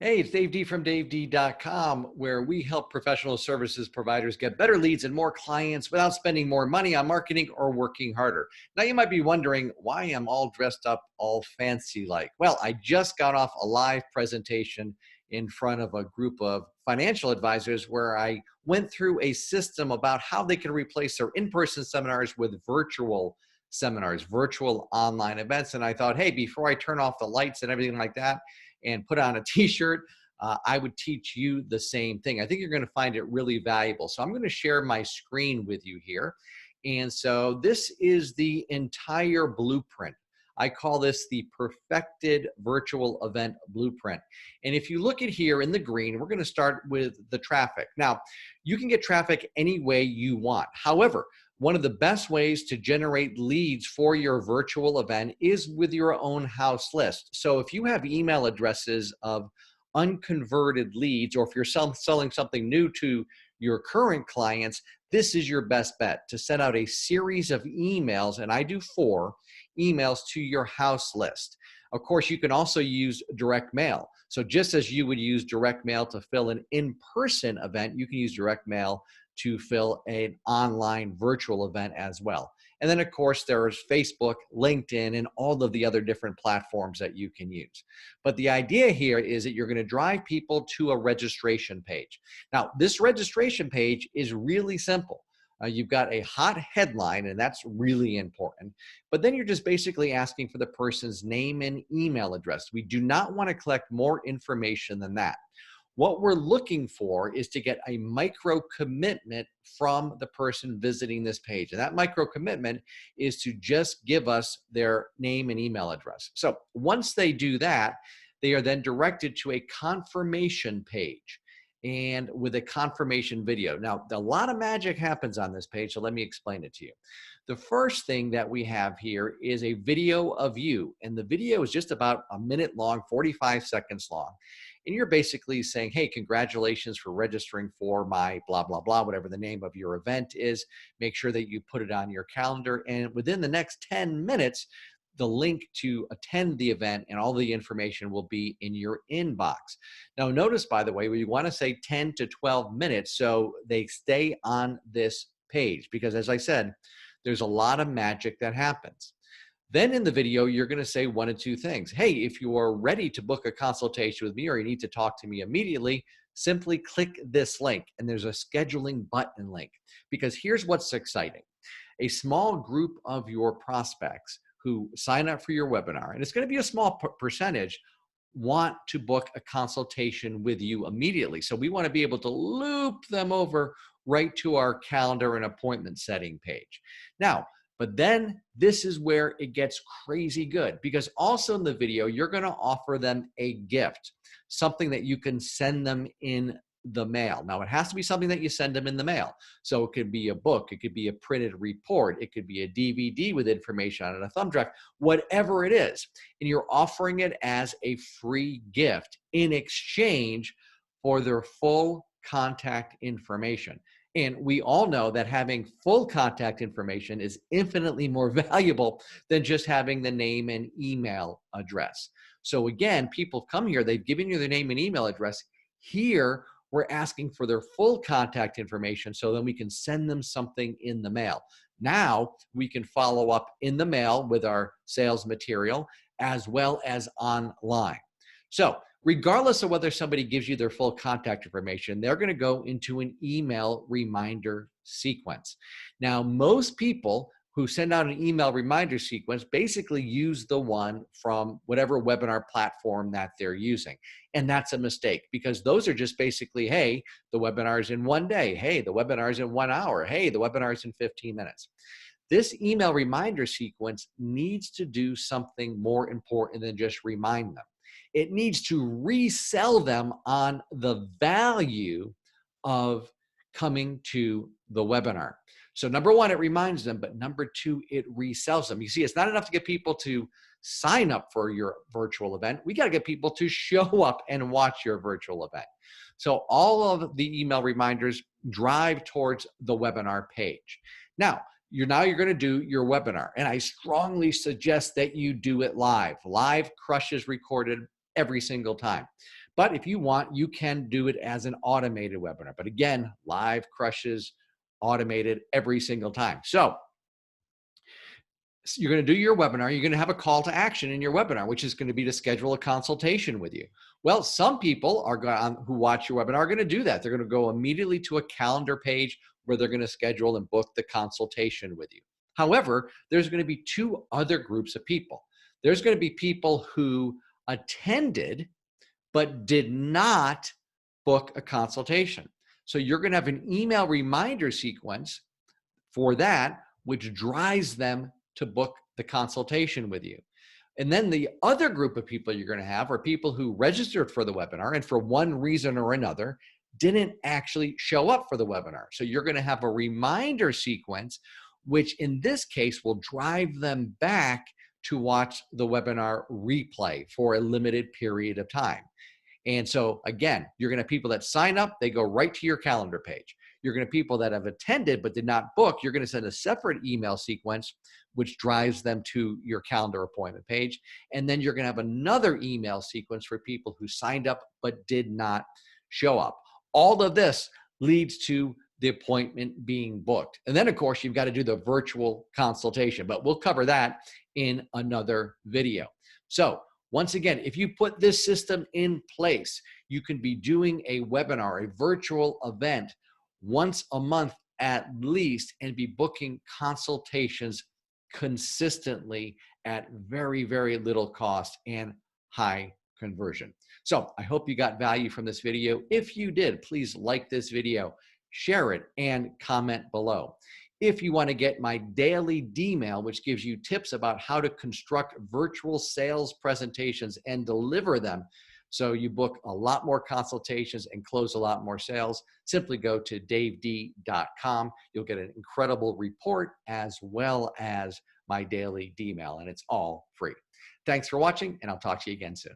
Hey, it's Dave D from DaveD.com, where we help professional services providers get better leads and more clients without spending more money on marketing or working harder. Now, you might be wondering why I'm all dressed up, all fancy like. Well, I just got off a live presentation in front of a group of financial advisors where I went through a system about how they can replace their in person seminars with virtual seminars, virtual online events. And I thought, hey, before I turn off the lights and everything like that, and put on a t-shirt, I would teach you the same thing. I think you're going to find it really valuable. So I'm going to share my screen with you here. And so this is the entire blueprint. I call this the perfected virtual event blueprint. And if you look at here in the green, we're going to start with the traffic. Now, you can get traffic any way you want. However, one of the best ways to generate leads for your virtual event is with your own house list. So if you have email addresses of unconverted leads, or if you're selling something new to your current clients, this is your best bet to send out a series of emails, and I do 4 emails to your house list. Of course, you can also use direct mail. So just as you would use direct mail to fill an in-person event, you can use direct mail to fill an online virtual event as well. And then, of course, there's Facebook, LinkedIn, and all of the other different platforms that you can use. But the idea here is that you're going to drive people to a registration page. Now, this registration page is really simple. You've got a hot headline, and that's really important. But then you're just basically asking for the person's name and email address. We do not want to collect more information than that. What we're looking for is to get a micro commitment from the person visiting this page. And that micro commitment is to just give us their name and email address. So once they do that, they are then directed to a confirmation page and with a confirmation video. Now, a lot of magic happens on this page, so let me explain it to you. The first thing that we have here is a video of you, and the video is just about a minute long, 45 seconds long. And you're basically saying, hey, congratulations for registering for my blah, blah, blah, whatever the name of your event is. Make sure that you put it on your calendar. And within the next 10 minutes, the link to attend the event and all the information will be in your inbox. Now, notice, by the way, we want to say 10 to 12 minutes so they stay on this page because, as I said, there's a lot of magic that happens. Then in the video, you're going to say one of 2 things. Hey, if you are ready to book a consultation with me or you need to talk to me immediately, simply click this link. And there's a scheduling button link because here's what's exciting. A small group of your prospects who sign up for your webinar, and it's going to be a small percentage, want to book a consultation with you immediately. So we want to be able to loop them over right to our calendar and appointment setting page. Now, but then this is where it gets crazy good because also in the video, you're going to offer them a gift, something that you can send them in the mail. Now, it has to be something that you send them in the mail. So it could be a book, it could be a printed report, it could be a DVD with information on it, a thumb drive, whatever it is. And you're offering it as a free gift in exchange for their full contact information. And we all know that having full contact information is infinitely more valuable than just having the name and email address. So again, people come here, they've given you their name and email address. Here, we're asking for their full contact information so then we can send them something in the mail. Now, we can follow up in the mail with our sales material as well as online. So regardless of whether somebody gives you their full contact information, they're going to go into an email reminder sequence. Now, most people who send out an email reminder sequence basically use the one from whatever webinar platform that they're using. And that's a mistake because those are just basically, hey, the webinar's in 1 day. Hey, the webinar's in 1 hour. Hey, the webinar's in 15 minutes. This email reminder sequence needs to do something more important than just remind them. It needs to resell them on the value of coming to the webinar. So number 1, it reminds them, but number 2, it resells them. You see, it's not enough to get people to sign up for your virtual event. We got to get people to show up and watch your virtual event. So all of the email reminders drive towards the webinar page. Now you're going to do your webinar, and I strongly suggest that you do it live. Live crushes recorded every single time. But if you want, you can do it as an automated webinar. But again, live crushes automated every single time. So you're going to do your webinar. You're going to have a call to action in your webinar, which is going to be to schedule a consultation with you. Well, some people are going who watch your webinar are going to do that. They're going to go immediately to a calendar page where they're going to schedule and book the consultation with you. However, there's going to be two other groups of people. There's going to be people who attended but did not book a consultation. So you're going to have an email reminder sequence for that, which drives them to book the consultation with you. And then the other group of people you're going to have are people who registered for the webinar and for one reason or another didn't actually show up for the webinar. So you're going to have a reminder sequence, which in this case will drive them back to watch the webinar replay for a limited period of time. And so again, you're going to have people that sign up, they go right to your calendar page. You're going to have people that have attended but did not book. You're going to send a separate email sequence, which drives them to your calendar appointment page. And then you're going to have another email sequence for people who signed up but did not show up. All of this leads to the appointment being booked. And then, of course, you've got to do the virtual consultation, but we'll cover that in another video. So once again, if you put this system in place, you can be doing a webinar, a virtual event once a month at least, and be booking consultations consistently at very, very little cost and high conversion. So I hope you got value from this video. If you did, please like this video, share it, and comment below. If you want to get my daily D-mail, which gives you tips about how to construct virtual sales presentations and deliver them so you book a lot more consultations and close a lot more sales, simply go to daved.com. You'll get an incredible report as well as my daily D-mail, and it's all free. Thanks for watching, and I'll talk to you again soon.